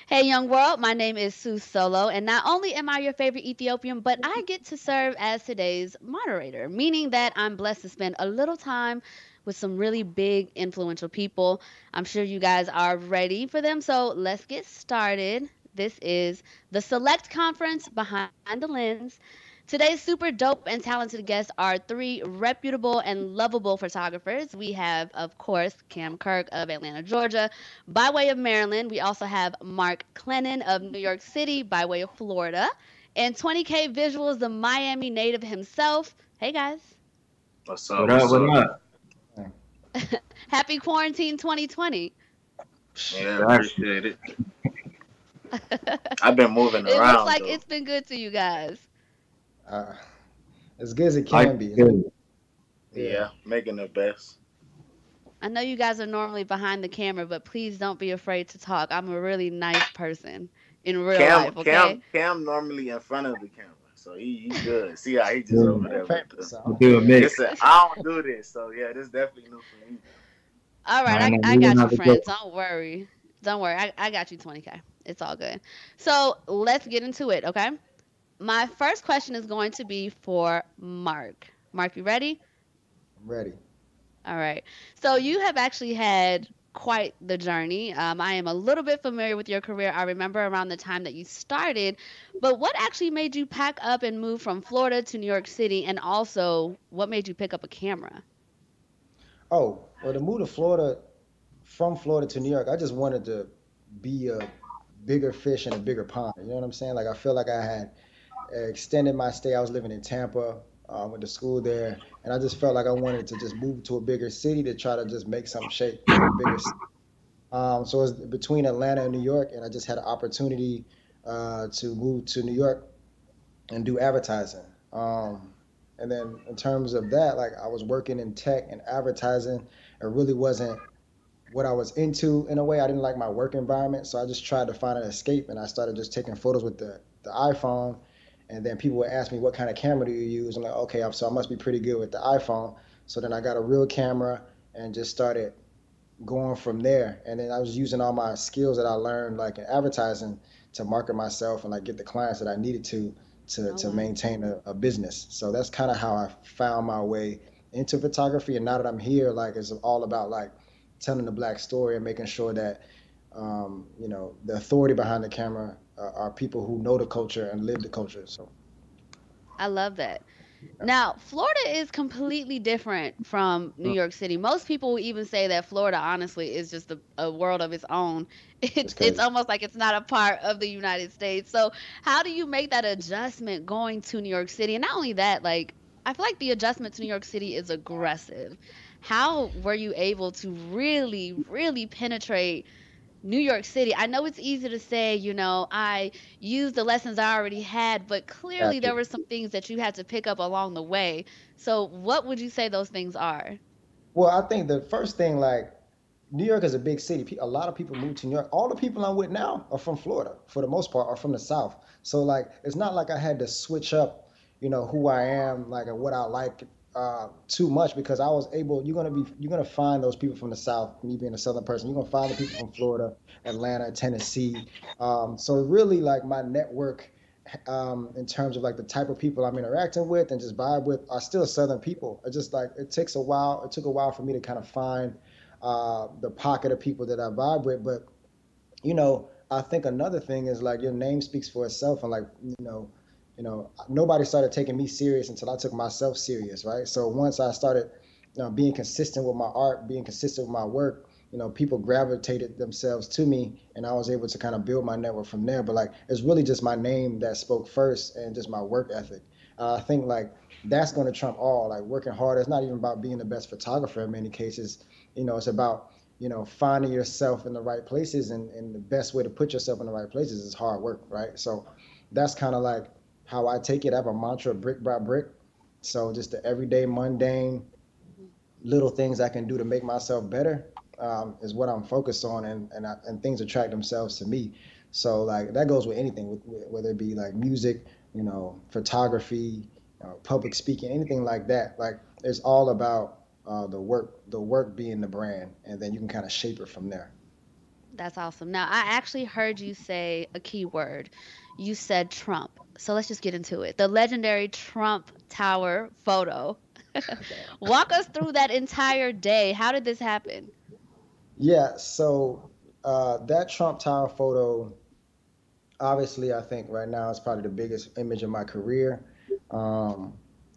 Hey, young world, my name is Sue Solo, and not only am I your favorite Ethiopian, but I get to serve as today's moderator, meaning that I'm blessed to spend a little time with some really big, influential people. I'm sure you guys are ready for them, so let's get started. This is the Select Conference Behind the Lens. Today's super dope and talented guests are three reputable and lovable photographers. We have, of course, Cam Kirk of Atlanta, Georgia. By way of Maryland, we also have Mark Clennon of New York City by way of Florida. And 20K Visuals, the Miami native himself. Hey guys. What's What up? up? What's What up? up? Happy quarantine 2020. Yeah, Exactly. appreciate it. I've been moving It looks around like though. it's been good to you guys. Uh, as good as it Life can be. is good. Yeah. Yeah, making the best. I know you guys are normally behind the camera, but please don't be afraid to talk. I'm a really nice person in real Cam, life, okay? Cam, Cam normally in front of the camera, so he good. See how he just Yeah. over I'm there with famous, the. so I We don't do a care. mix. This I don't do this, so yeah, this definitely new for me. All right, I know I we don't got you, have to go. friends. Don't worry. Don't worry. I got you 20K. It's all good. So let's get into it, okay? My first question is going to be for Mark. Mark, you ready? I'm ready. All right. So you have actually had quite the journey. I am a little bit familiar with your career. I remember around the time that you started, but what actually made you pack up and move from Florida to New York City? And also, what made you pick up a camera? Oh, well, to move to Florida, from Florida to New York, I just wanted to be a bigger fish in a bigger pond. You know what I'm saying? Like, I feel like I had extended my stay. I was living in Tampa, went to school there, and I just felt like I wanted to just move to a bigger city to try to just make some shape in a bigger city. So it was between Atlanta and New York, and I just had an opportunity to move to New York and do advertising. And then in terms of that, like I was working in tech and advertising. It really wasn't what I was into in a way. I didn't like my work environment, so I just tried to find an escape, and I started just taking photos with the iPhone. And then people would ask me, "What kind of camera do you use?" I'm like, "Okay, so I must be pretty good with the iPhone." So then I got a real camera and just started going from there. And then I was using all my skills that I learned like in advertising to market myself and like get the clients that I needed to Oh, to wow. maintain a business. So that's kind of how I found my way into photography. And now that I'm here, like it's all about like telling the black story and making sure that the authority behind the camera are people who know the culture and live the culture. So I love that. yeah, Now, Florida is completely different from New Mm. York City. Most people will even say that Florida, honestly, is just a world of its own. it's It's crazy. almost like it's not a part of the United States. So, how do you make that adjustment going to New York City? And not only that, like I feel like the adjustment to New York City is aggressive. How were you able to really, really penetrate New York City? I know it's easy to say, I used the lessons I already had, but clearly Got there you. were some things that you had to pick up along the way. So, what would you say those things are? Well, I think the first thing, like New York is a big city. A lot of people move to New York. All the people I'm with now are from Florida, for the most part, are from the South. So like, it's not like I had to switch up, who I am, like, and what I like too much because I was able. You're gonna find those people from the South. Me being a Southern person, you're gonna find the people from Florida, Atlanta, Tennessee. So really, like my network in terms of like the type of people I'm interacting with and just vibe with are still Southern people. It just like it takes a while. It took a while for me to kind of find the pocket of people that I vibe with. But I think another thing is like your name speaks for itself, and like nobody started taking me serious until I took myself serious, right? So once I started being consistent with my art, being consistent with my work, people gravitated themselves to me, and I was able to kind of build my network from there. But like, it's really just my name that spoke first, and just my work ethic. I think like that's going to trump all. Like working hard. It's not even about being the best photographer in many cases. It's about finding yourself in the right places, and the best way to put yourself in the right places is hard work, right? So that's kind of like how I take it. I have a mantra, brick by brick. So just the everyday mundane Mhm. little things I can do to make myself better is what I'm focused on, and things attract themselves to me. So like that goes with anything, whether it be like music, photography, public speaking, anything like that. Like it's all about the work being the brand, and then you can kind of shape it from there. That's awesome. Now, I actually heard you say a key word. You said Trump. So let's just get into it. The legendary Trump Tower photo. Walk us through that entire day. How did this happen? Yeah, so that Trump Tower photo, obviously, I think right now is probably the biggest image of my career. Um,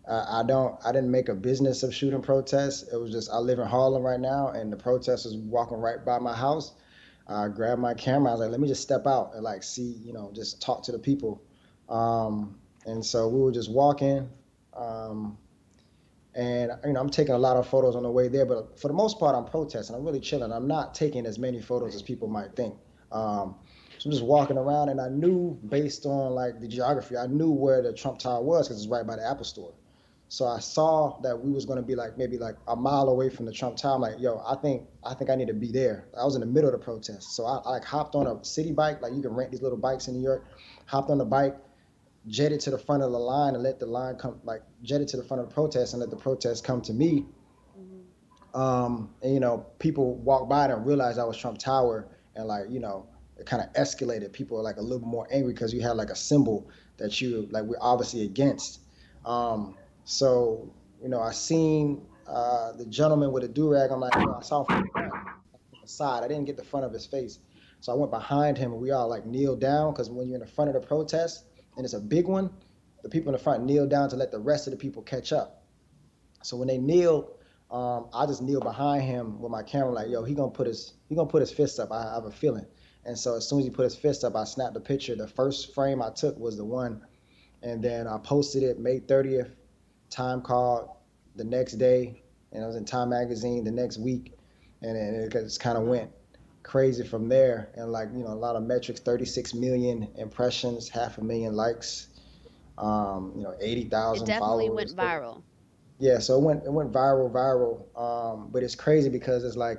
I didn't make a business of shooting protests. It was just I live in Harlem right now, and the protest was walking right by my house. I grabbed my camera. I was like, let me just step out and like see, just talk to the people. And so we were just walking. Um, and I'm taking a lot of photos on the way there, but for the most part, I'm protesting. I'm really chilling. I'm not taking as many photos as people might think. So I'm just walking around, and I knew based on like the geography, I knew where the Trump Tower was because it's right by the Apple Store. So I saw that we was going to be like maybe like a mile away from the Trump Tower. I'm like, yo, I think I need to be there. I was in the middle of the protest, so I like hopped on a city bike. Like you can rent these little bikes in New York. Hopped on the bike, jetted to the front of the line, and let the line come. Like jetted to the front of the protest and let the protest come to me. Mhm. And people walked by and realized I was Trump Tower, and like it kind of escalated. People are like a little bit more angry because you had like a symbol that you like we're obviously against. So I seen the gentleman with a do rag. I'm like, I saw him from the front, from the side. I didn't get the front of his face, so I went behind him and we all like kneeled down because when you're in the front of the protest and it's a big one, the people in the front kneel down to let the rest of the people catch up. So when they kneel, I just kneel behind him with my camera, like, yo, he gonna put his fist up. I have a feeling. And so as soon as he put his fist up, I snapped the picture. The first frame I took was the one, and then I posted it May 30th. Time called the next day, and I was in Time Magazine the next week, and it just kind of went crazy from there. And like a lot of metrics, 36 million impressions, half a million likes, It 80,000 definitely followers. went viral. Yeah, so it went viral. But it's crazy because it's like,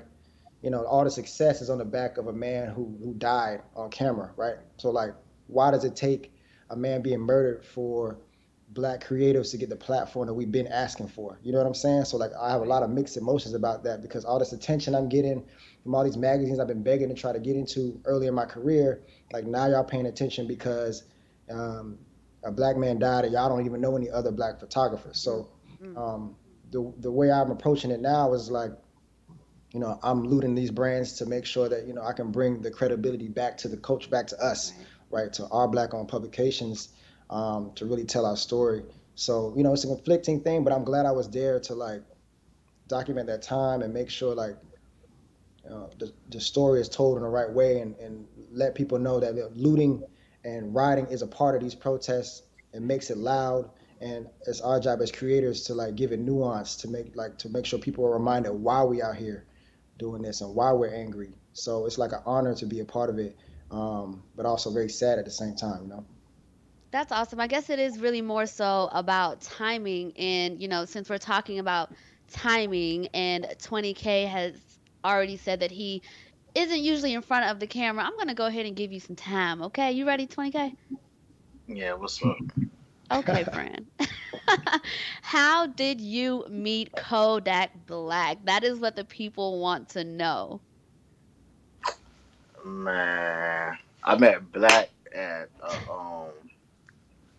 all the success is on the back of a man who died on camera, right? So like, why does it take a man being murdered for black creatives to get the platform that we've been asking for? You know what I'm saying? So like, I have a lot of mixed emotions about that because all this attention I'm getting from all these magazines I've been begging to try to get into early in my career, like now y'all paying attention because um, a black man died and y'all don't even know any other black photographers. Mm, So mm. um, the way I'm approaching it now is like, I'm looting these brands to make sure that I can bring the credibility back to the culture, back to us, Right. right, to our black-owned publications, to really tell our story. So it's a conflicting thing, but I'm glad I was there to like document that time and make sure like the story is told in the right way and let people know that looting and rioting is a part of these protests. It makes it loud, and it's our job as creators to like give it nuance to make sure people are reminded why we out here doing this and why we're angry. So it's like an honor to be a part of it, but also very sad at the same time. That's awesome. I guess it is really more so about timing. And, since we're talking about timing and 20K has already said that he isn't usually in front of the camera, I'm going to go ahead and give you some time. Okay. You ready, 20K? Yeah, what's up? Okay, friend. How did you meet Kodak Black? That is what the people want to know. Man, I met Black at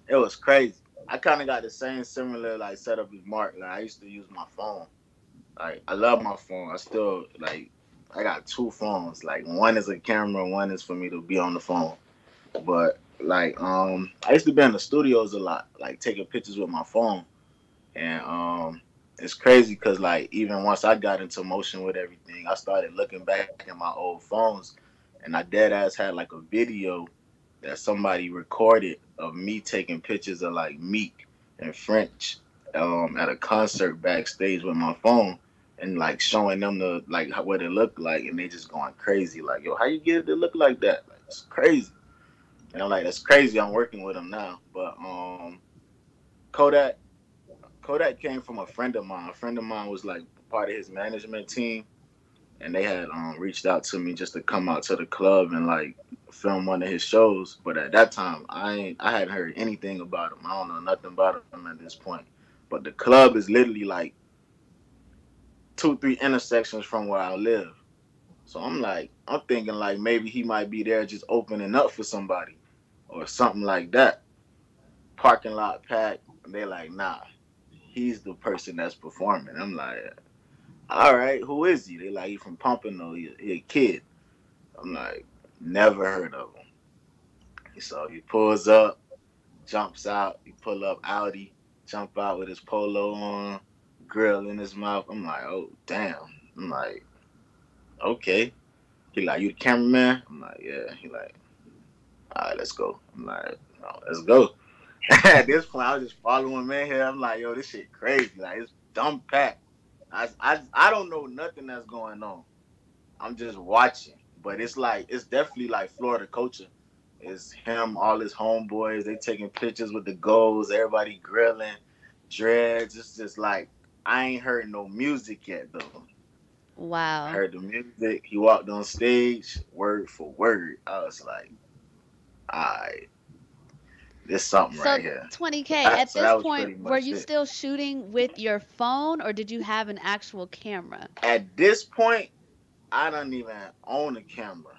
it was crazy. I kind of got the same similar like setup as Mark. Like I used to use my phone. Like I love my phone. I still like. I got two phones. Like one is a camera, one is for me to be on the phone. But like I used to be in the studios a lot, like taking pictures with my phone. And it's crazy because like even once I got into motion with everything, I started looking back at my old phones, and I dead ass had like a video that somebody recorded of me taking pictures of like Meek and French at a concert backstage with my phone. And like showing them the like what it looked like, and they just going crazy. Like, yo, how you get it to look like that? Like, it's crazy. And I'm like, that's crazy. I'm working with him now. But Kodak Kodak came from a friend of mine. A friend of mine was like part of his management team, and they had reached out to me just to come out to the club and like film one of his shows. But at that time, I hadn't heard anything about him. I don't know nothing about him at this point. But the club is literally like 2, 3 intersections from where I live. So I'm thinking like maybe he might be there just opening up for somebody or something like that. Parking lot packed. And they like, nah, he's the person that's performing. I'm like, all right, who is he? They like, he from Pompano. He a kid. I'm like, never heard of him. So he pulls up, jumps out. He pull up Audi, jump out with his polo on, grill in his mouth. I'm like, oh damn. I'm like, okay. He like, you the cameraman? I'm like, yeah. He like, all right, let's go. I'm like, no, let's go. At this point, I was just following man here. I'm like, yo, this shit crazy. Like, it's dumb packed. I don't know nothing that's going on. I'm just watching. But it's like, it's definitely like Florida culture. It's him, all his homeboys. They taking pictures with the goals. Everybody grilling, dreads. It's just like, I ain't heard no music yet, though. I Wow. heard the music. He walked on stage, word for word. I was like, all right, this something right So here. 20K, at So that this was pretty point, were much you it. still shooting with your phone or did you have an actual camera? At this point, I don't even own a camera.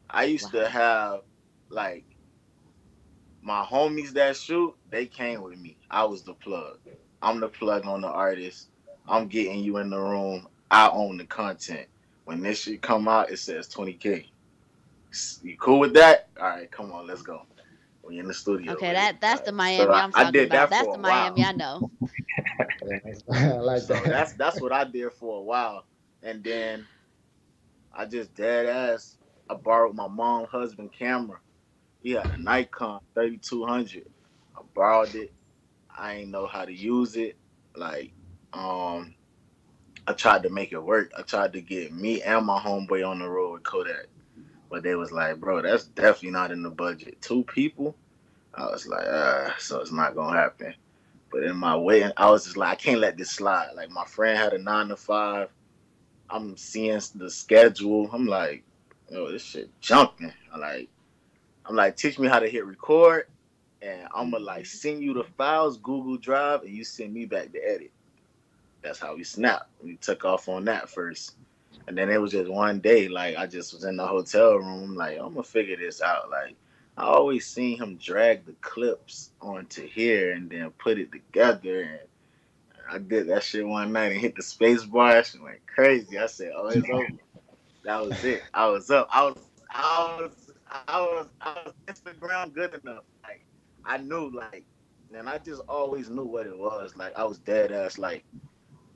I used to Wow. have like my homies that shoot, they came with me. I was the plug. I'm the plug on the artist. I'm getting you in the room. I own the content. When this shit come out, it says 20K. You cool with that? All right, come on, let's go. We in the studio Okay, with it. that's the So Miami I, I'm I talking did about. that That's for the a while. Miami I know. I like So that. that's what I did for a while, and then I just dead ass. I borrowed my mom's husband camera. He had a Nikon 3200. I borrowed it. I ain't know how to use it. Like, um, I tried to make it work. I tried to get me and my homeboy on the road with Kodak, but they was like, bro, that's definitely not in the budget. Two people. I was like, so it's not gonna happen. But in my way, I was just like, I can't let this slide. Like my friend had a 9 to 5. I'm seeing the schedule. I'm like, yo, this shit jumping. I'm like, teach me how to hit record, and I'm gonna like send you the files, Google Drive, and you send me back the edit. That's how we snapped. We took off on that first, and then it was just one day. Like I just was in the hotel room. Like I'm gonna figure this out. Like I always seen him drag the clips onto here and then put it together. And I did that shit one night and hit the space bar. That shit went crazy. I said, "Oh, it's over." That was it. I was up. I was Instagram good enough. Like I knew, like, and I just always knew what it was. Like I was dead ass like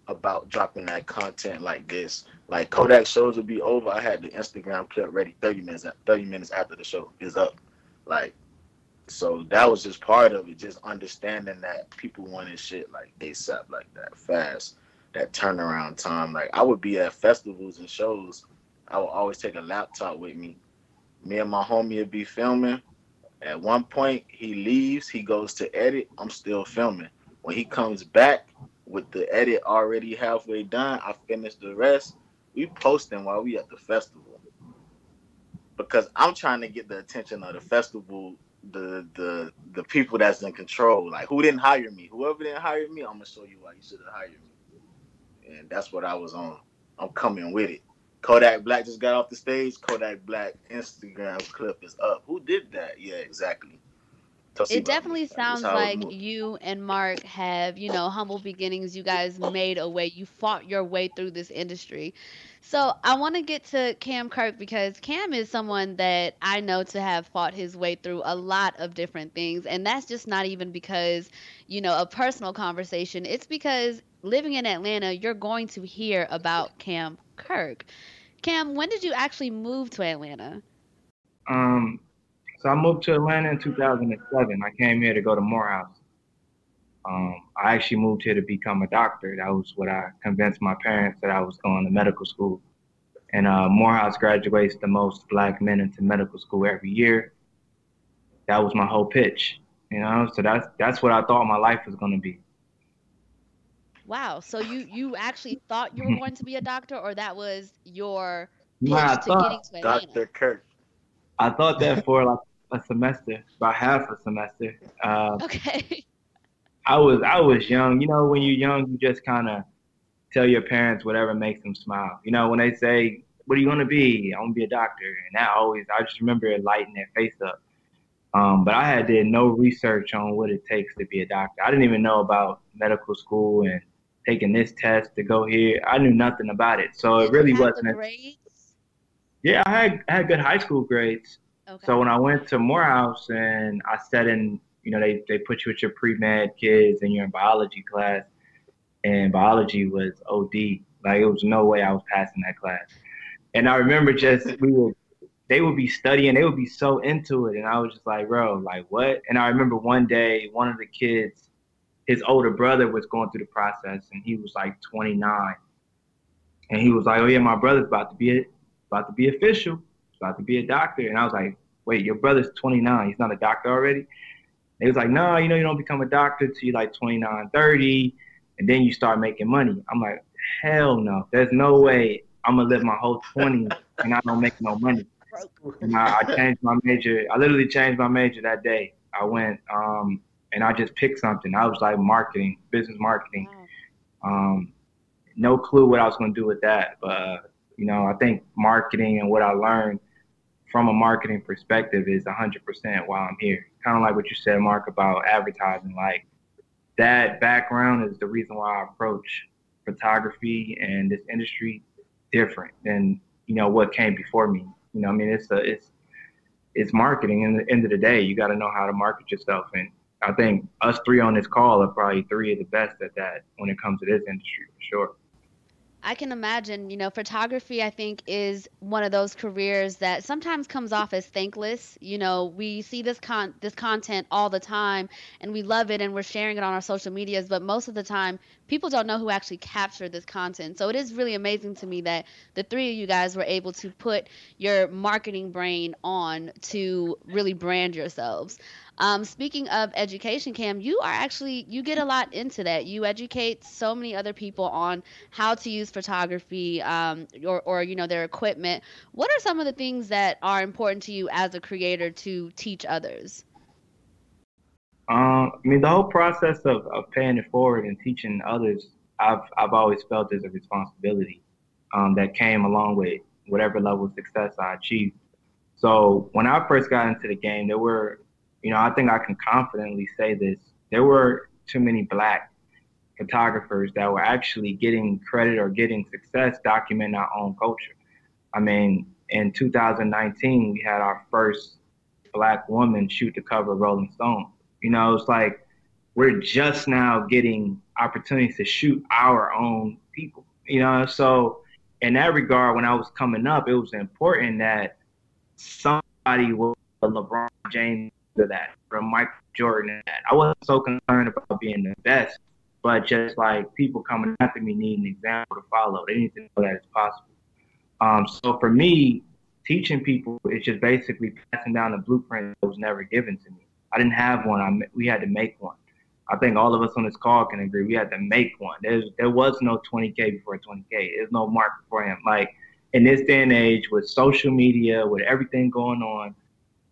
about dropping that content like this. Like Kodak shows would be over. I had the Instagram clip ready 30 minutes after the show is up. Like so that was just part of it. Just understanding that people wanted shit like ASAP, like that fast, that turnaround time. Like I would be at festivals and shows. I would always take a laptop with me. Me and my homie would be filming. At one point, he leaves. He goes to edit. I'm still filming. When he comes back with the edit already halfway done, I finish the rest. We posting while we at the festival because I'm trying to get the attention of the festival, the people that's in control. Like who didn't hire me? Whoever didn't hire me, I'm gonna show you why you should have hired me. And that's what I was on. I'm coming with it. Kodak Black just got off the stage. Kodak Black Instagram clip is up. Who did that? Yeah, exactly. It Tossiba. definitely Like this sounds how it like moved. you and Mark have, humble beginnings. You guys made a way. You fought your way through this industry. So I want to get to Cam Kirk because Cam is someone that I know to have fought his way through a lot of different things. And that's just not even because, a personal conversation. It's because living in Atlanta, you're going to hear about Cam Kirk. Cam, when did you actually move to Atlanta? Um, so I moved to Atlanta in 2007. I came here to go to Morehouse. I actually moved here to become a doctor. That was what I convinced my parents that I was going to medical school. And Morehouse graduates the most black men into medical school every year. That was my whole pitch. So that's what I thought my life was going to be. Wow. So you actually thought you were going to be a doctor, or that was your Yeah, pitch to getting to Atlanta? Dr. Kirk. I thought that for like a semester, about half a semester. Okay. I was young. When you're young, you just kind of tell your parents whatever makes them smile. When they say what are you gonna be? I'm gonna be a doctor. And that always, I just remember it lighting their face up. But I had did no research on what it takes to be a doctor. I didn't even know about medical school and taking this test to go here. I knew nothing about it. So it Did you really have the wasn't. grades? Yeah, I had good high school grades. So Okay. when I went to Morehouse and I sat in, they put you with your pre-med kids and you're in biology class, and biology was OD. Like, it was no way I was passing that class. And I remember they would be studying, they would be so into it. And I was just like, bro, like what? And I remember one day, one of the kids, his older brother was going through the process and he was like 29. And he was like, oh yeah, my brother's about to be official, about to be a doctor. And I was like, wait, your brother's 29. He's not a doctor already? They was like, no, you don't become a doctor till you're like 29, 30, and then you start making money. I'm like, hell no. There's no way I'm going to live my whole 20s and I don't make no money. And I changed my major. I literally changed my major that day. I went and I just picked something. I was like marketing, business marketing. Wow. No clue what I was going to do with that. But, I think marketing and what I learned from a marketing perspective is 100% why I'm here. Kind of like what you said, Mark, about advertising. Like, that background is the reason why I approach photography and this industry different than, what came before me. I mean, it's marketing. In the end of the day, you got to know how to market yourself. And I think us three on this call are probably three of the best at that when it comes to this industry, for sure. I can imagine, photography, I think, is one of those careers that sometimes comes off as thankless. We see this content all the time and we love it and we're sharing it on our social medias, but most of the time people don't know who actually captured this content. So it is really amazing to me that the three of you guys were able to put your marketing brain on to really brand yourselves. Speaking of education, Cam, you get a lot into that. You educate so many other people on how to use photography, or their equipment. What are some of the things that are important to you as a creator to teach others? I mean, the whole process of paying it forward and teaching others, I've always felt as a responsibility that came along with whatever level of success I achieved. So when I first got into the game, there were, I think I can confidently say this, there were too many Black photographers that were actually getting credit or getting success documenting our own culture. I mean, in 2019, we had our first Black woman shoot the cover of Rolling Stone. It's like we're just now getting opportunities to shoot our own people. So in that regard, when I was coming up, it was important that somebody was a LeBron James or that, or Michael Jordan or that. I wasn't so concerned about being the best, but just like people coming after me need an example to follow. They need to know that it's possible. So for me, teaching people is just basically passing down a blueprint that was never given to me. I didn't have one. We had to make one. I think all of us on this call can agree. We had to make one. There was no 20K before 20K. There's no market for him. Like, in this day and age, with social media, with everything going on,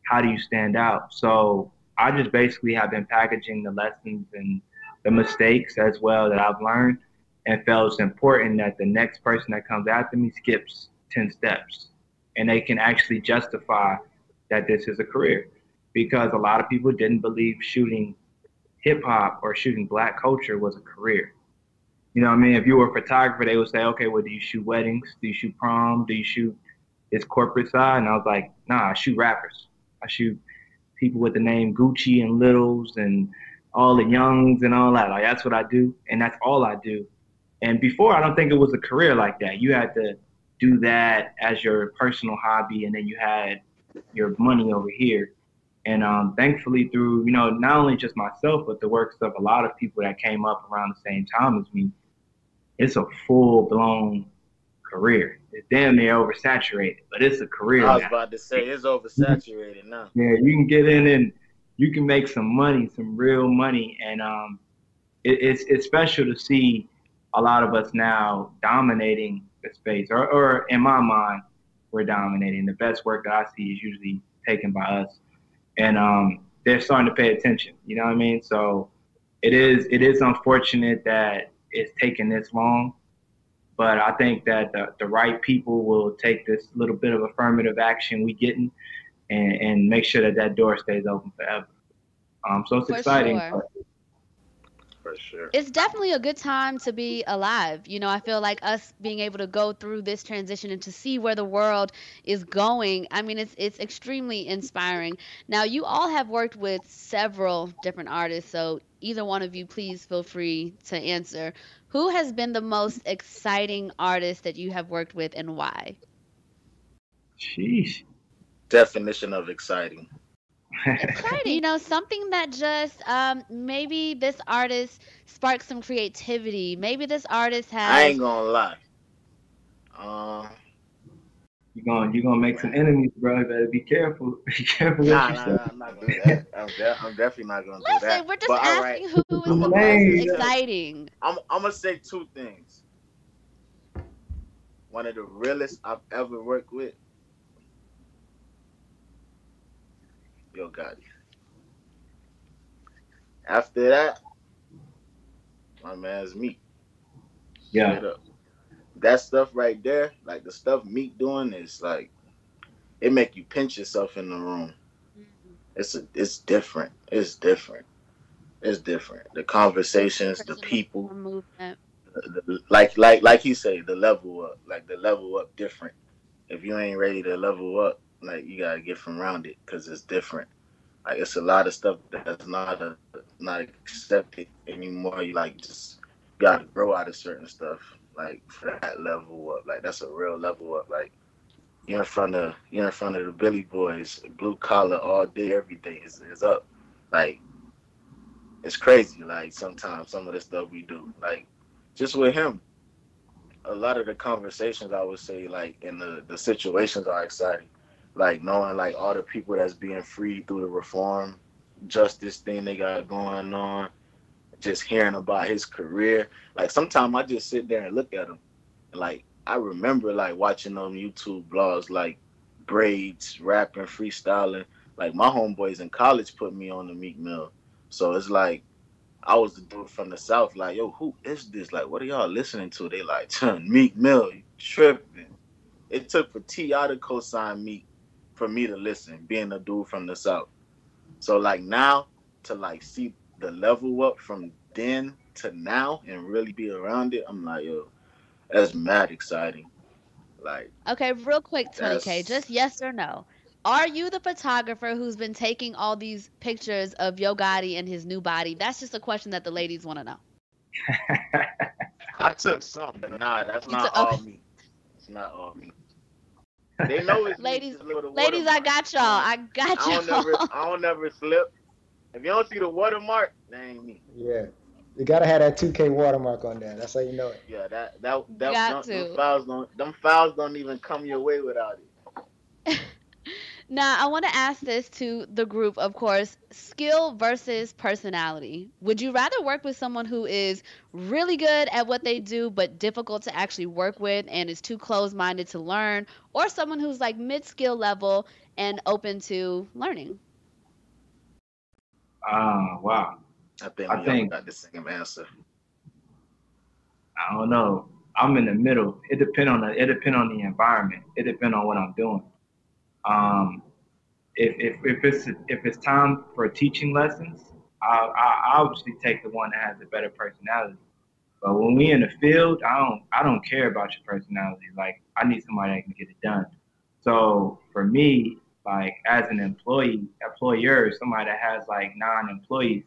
how do you stand out? So I just basically have been packaging the lessons and the mistakes as well that I've learned, and felt it's important that the next person that comes after me skips 10 steps and they can actually justify that this is a career. Because a lot of people didn't believe shooting hip hop or shooting Black culture was a career. You know what I mean? If you were a photographer, they would say, okay, well, do you shoot weddings? Do you shoot prom? Do you shoot this corporate side? And I was like, nah, I shoot rappers. I shoot people with the name Gucci and Littles and all the Youngs and all that. Like, that's what I do, and that's all I do. And before, I don't think it was a career like that. You had to do that as your personal hobby, and then you had your money over here. And thankfully, through, not only just myself, but the works of a lot of people that came up around the same time as me, it's a full-blown career. It's damn near oversaturated, but it's a career I was now. about to say it's oversaturated now. Yeah, you can get in and you can make some money, some real money, and it's special to see a lot of us now dominating the space, or in my mind, we're dominating. The best work that I see is usually taken by us, and they're starting to pay attention. You know what I mean? So it is unfortunate that it's taken this long, But I think that the right people will take this little bit of affirmative action we getting and make sure that that door stays open forever. So it's For exciting. sure. For sure. It's definitely a good time to be alive. I feel like us being able to go through this transition and to see where the world is going. I mean, it's extremely inspiring. Now, you all have worked with several different artists, so either one of you, please feel free to answer. Who has been the most exciting artist that you have worked with and why? Sheesh. Definition of exciting. Exciting. Something that just maybe this artist sparked some creativity. Maybe this artist I has ain't gonna lie. Um, You're gonna make some man. enemies, bro. You better be careful. Be careful what Nah, you nah, say. nah, I'm not gonna do that. I'm definitely not gonna do that. Listen, we're just But all right, asking who is I'm the gonna ask most this. Names. exciting. I'm gonna say two things. One of the realest I've ever worked with, Yo Gotti. After that, my man's Meek. Yeah. Straight up. That stuff right there, like the stuff Meek doing is like it make you pinch yourself in the room. It's different. It's different. It's different. The conversations, the Personal people, movement. like he say, the level up, like the level up different. If you ain't ready to level up, like you gotta get from around it because it's different. Like it's a lot of stuff that's not accepted anymore. You like just gotta grow out of certain stuff. Like for that level up, like that's a real level up. Like you're in front of the Billy Boys, blue collar all day, every day is up. Like it's crazy. Like sometimes some of the stuff we do, like just with him, a lot of the conversations I would say, like in the situations are exciting. Like knowing like all the people that's being freed through the reform justice thing they got going on, just hearing about his career. Like sometimes I just sit there and look at him. Like I remember like watching on YouTube blogs like braids, rapping, freestyling. Like my homeboys in college put me on the Meek Mill. So it's like I was the dude from the South, like, yo, who is this? Like, what are y'all listening to? They like, Meek Mill, you tripping. It took for T.I. to co-sign Meek for me to listen, being a dude from the South. So like now to like see the level up from then to now and really be around it, I'm like, yo, that's mad exciting. Like Okay, real quick, 20K, that's just yes or no. Are you the photographer who's been taking all these pictures of Yo Gotti and his new body? That's just a question that the ladies want to know. I took some, but nah, that's You not took all okay, me. It's not all me. They know it's me. ladies, Just look at the ladies, I watermark. got y'all. I got y'all. I don't never slip. If you don't see the watermark, that ain't me. Yeah. You gotta have that 2K watermark on there. That's how you know it. Yeah, Got them to. fouls don't even come your way without it. Now, I want to ask this to the group, of course, skill versus personality. Would you rather work with someone who is really good at what they do, but difficult to actually work with and is too closed-minded to learn, or someone who's like mid-skill level and open to learning? Wow. I think I we all think got the same answer. I don't know. I'm in the middle. It depend on the environment. It depend on what I'm doing. Um, if it's time for teaching lessons, I obviously take the one that has a better personality. But when we in the field, I don't care about your personality. Like I need somebody that can get it done. So for me, like as an employer, somebody that has like 9 employees,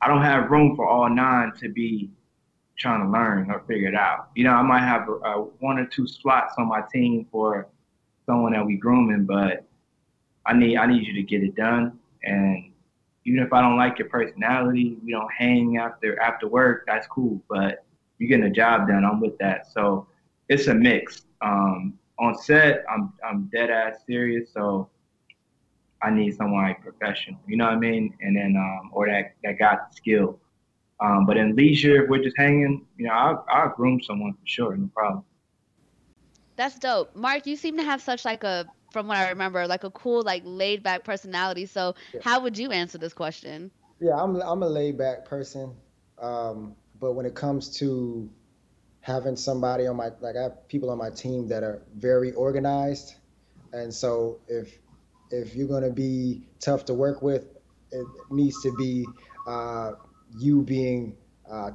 I don't have room for all 9 to be trying to learn or figure it out. I might have one or two slots on my team for someone that we grooming, but I need you to get it done. And even if I don't like your personality, we don't hang after work. That's cool. But you're getting the job done. I'm with that. So it's a mix. On set, I'm dead ass serious. So I need someone like professional. You know what I mean? And then or that got the skill. But in leisure, if we're just hanging, I'll groom someone for sure. No problem. That's dope. Mark, you seem to have such like from what I remember, like a cool, like laid back personality. So Yeah. how would you answer this question? Yeah, I'm a laid back person. But when it comes to having somebody on my like I have people on my team that are very organized, and so if you're gonna be tough to work with, it needs to be uh, you being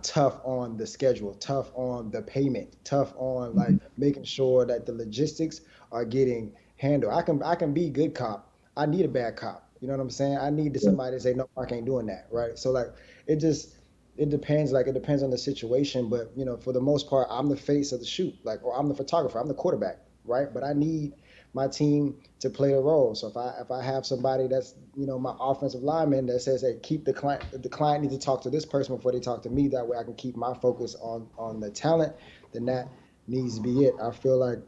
tough on the schedule, tough on the payment, tough on like making sure that the logistics are getting handled. I can be good cop. I need a bad cop. You know what I'm saying? I need somebody to say no, I ain't doing that, right? So like it just it depends. Like it depends on the situation, but for the most part, I'm the face of the shoot, like, or I'm the photographer, I'm the quarterback, right? But I need my team to play a role. So if I have somebody that's my offensive lineman that says, hey, keep the client needs to talk to this person before they talk to me. That way, I can keep my focus on the talent. Then that needs to be it. I feel like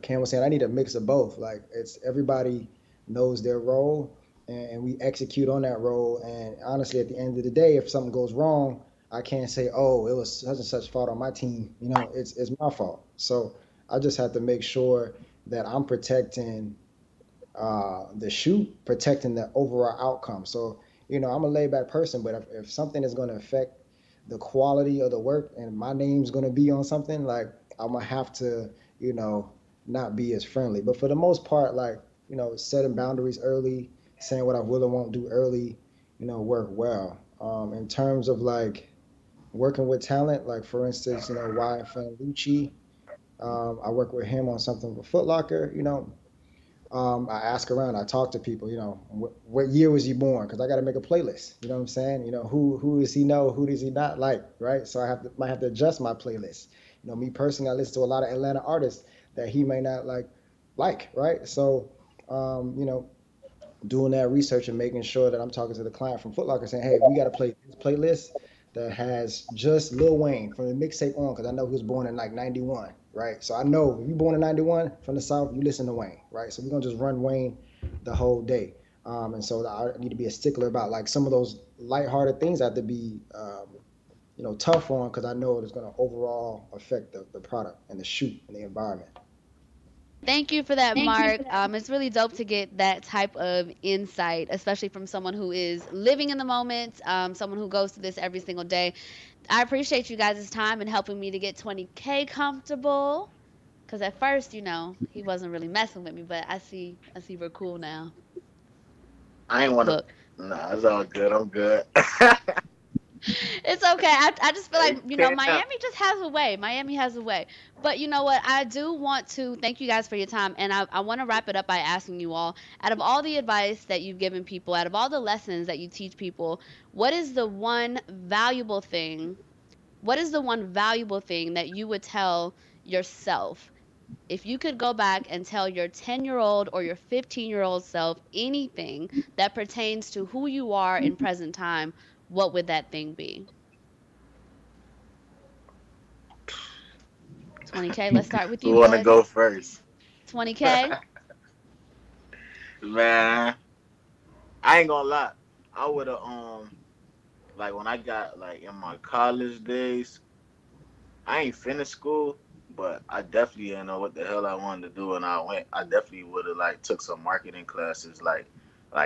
Cam was saying, I need a mix of both. Like it's everybody knows their role, and we execute on that role. And honestly, at the end of the day, if something goes wrong, I can't say, oh, it was such and such fault on my team. It's my fault. So I just have to make sure that I'm protecting the shoot, protecting the overall outcome. So I'm a laid back person, but if something is going to affect the quality of the work and my name's going to be on something, like I'm gonna have to you know not be as friendly. But for the most part, like setting boundaries early, saying what I will and won't do early, work well. In terms of like working with talent, like for instance, Wyatt Lucci, I work with him on something with Foot Locker. I ask around, I talk to people, what year was he born? Because I got to make a playlist. You know what I'm saying? Who does he know? Who does he not like? Right? So might have to adjust my playlist. Me personally, I listen to a lot of Atlanta artists that he may not like, right? So, doing that research and making sure that I'm talking to the client from Foot Locker saying, hey, we got to play this playlist that has just Lil Wayne from the mixtape on, because I know he was born in like 91, right? So I know if you're born in 91 from the South, you listen to Wayne, right? So we're going to just run Wayne the whole day. And so I need to be a stickler about like some of those lighthearted things I have to be, tough on, because I know it's going to overall affect the product and the shoot and the environment. Thank you for that, Mark. It's really dope to get that type of insight, especially from someone who is living in the moment, someone who goes through this every single day. I appreciate you guys' time and helping me to get 20K comfortable. Cause at first, he wasn't really messing with me, but I see we're cool now. I ain't want to. Look, Nah, it's all good. I'm good. it's okay. I just feel Hey, like, Cam. Miami just has a way. Miami has a way. But you know what? I do want to thank you guys for your time. And I want to wrap it up by asking you all, out of all the advice that you've given people, out of all the lessons that you teach people, what is the one valuable thing? What is the one valuable thing that you would tell yourself if you could go back and tell your 10-year-old or your 15-year-old self anything that pertains to who you are in present time, what would that thing be? 20K, let's start with Who you, want to bud. go first? 20K. Man, I ain't gonna lie. I would have like when I got like in my college days, I ain't finished school, but I definitely didn't know what the hell I wanted to do, and I went. I definitely would have like took some marketing classes. Like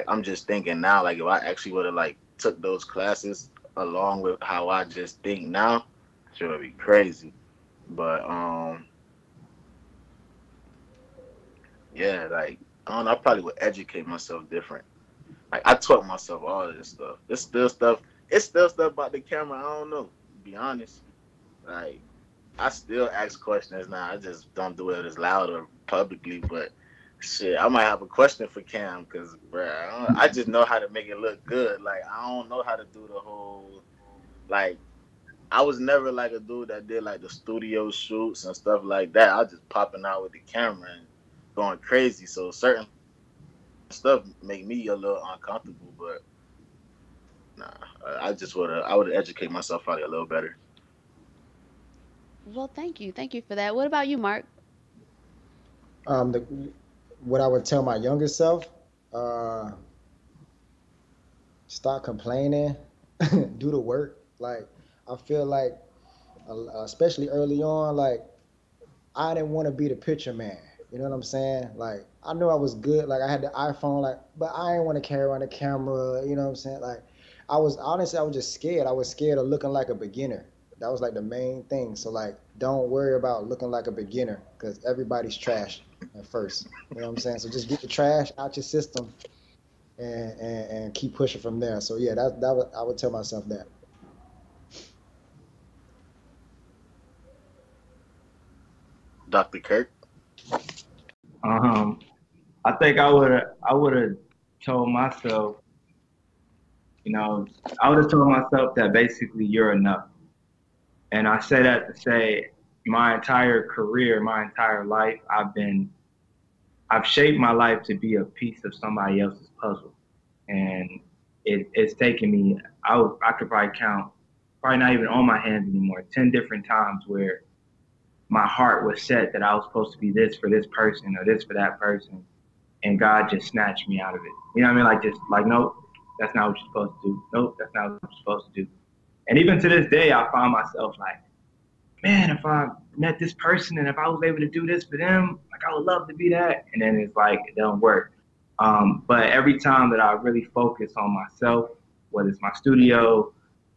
I'm just thinking now, like if I actually would have like took those classes along with how I just think now, sure would be crazy. But yeah, like I don't know, I probably would educate myself different. Like I taught myself all of this stuff. It's still stuff. It's still stuff about the camera. I don't know. To be honest, like I still ask questions now. I just don't do it as loud or publicly. But shit, I might have a question for Cam because, bruh, I just know how to make it look good. Like I don't know how to do the whole like. I was never like a dude that did like the studio shoots and stuff like that. I was just popping out with the camera and going crazy. So certain stuff make me a little uncomfortable. But nah, I would educate myself probably a little better. Well, thank you. Thank you for that. What about you, Mark? The What I would tell my younger self, uh, stop complaining, do the work. Like I feel like, especially early on, like I didn't want to be the picture man. You know what I'm saying? Like I knew I was good. Like I had the iPhone, like, but I didn't want to carry around the camera. You know what I'm saying? Like I was honestly, I was just scared. I was scared of looking like a beginner. That was like the main thing. So like, don't worry about looking like a beginner because everybody's trash at first. You know what I'm saying? So just get the trash out your system and keep pushing from there. So yeah, I would tell myself that. Dr. Kirk. I think I would have told myself, I would have told myself that basically you're enough. And I say that to say my entire career, my entire life, I've shaped my life to be a piece of somebody else's puzzle. And it's taken me, I could probably count, probably not even on my hands anymore, 10 different times where my heart was set that I was supposed to be this for this person or this for that person. And God just snatched me out of it. You know what I mean? Like, just like, nope, that's not what you're supposed to do. Nope, that's not what you're supposed to do. And even to this day, I find myself like, man, if I met this person and if I was able to do this for them, like I would love to be that. And then it's like, it don't work. But every time that I really focus on myself, whether it's my studio,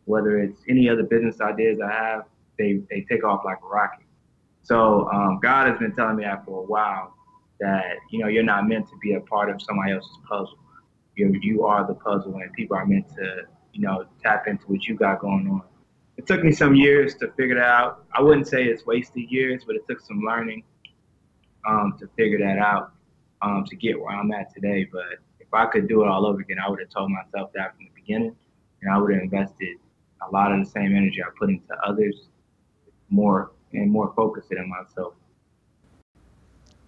whether it's any other business ideas I have, they take off like a rocket. So God has been telling me that for a while, that, you're not meant to be a part of somebody else's puzzle. You are the puzzle, and people are meant to, tap into what you got going on. It took me some years to figure that out. I wouldn't say it's wasted years, but it took some learning to figure that out, to get where I'm at today. But if I could do it all over again, I would have told myself that from the beginning, and I would have invested a lot of the same energy I put into others more focused it in myself.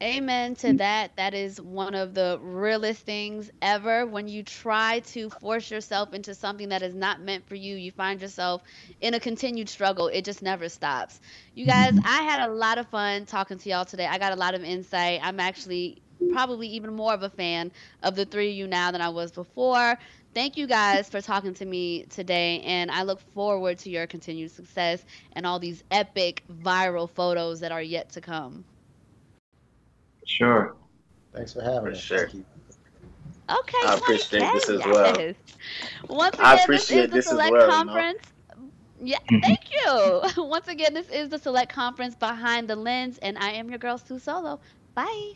Amen to that. That is one of the realest things ever. When you try to force yourself into something that is not meant for you, you find yourself in a continued struggle. It just never stops. You guys, I had a lot of fun talking to y'all today. I got a lot of insight. I'm actually probably even more of a fan of the three of you now than I was before. Thank you guys for talking to me today, and I look forward to your continued success and all these epic viral photos that are yet to come. Sure. Thanks for having For us. sure. Thank you. Okay, I appreciate 20K, this as well. yes. Once I again, this is appreciate the this as Select well, Conference. Yeah, thank you. Once again, this is the Select Conference Behind the Lens, and I am your girl, Sue Solo. Bye.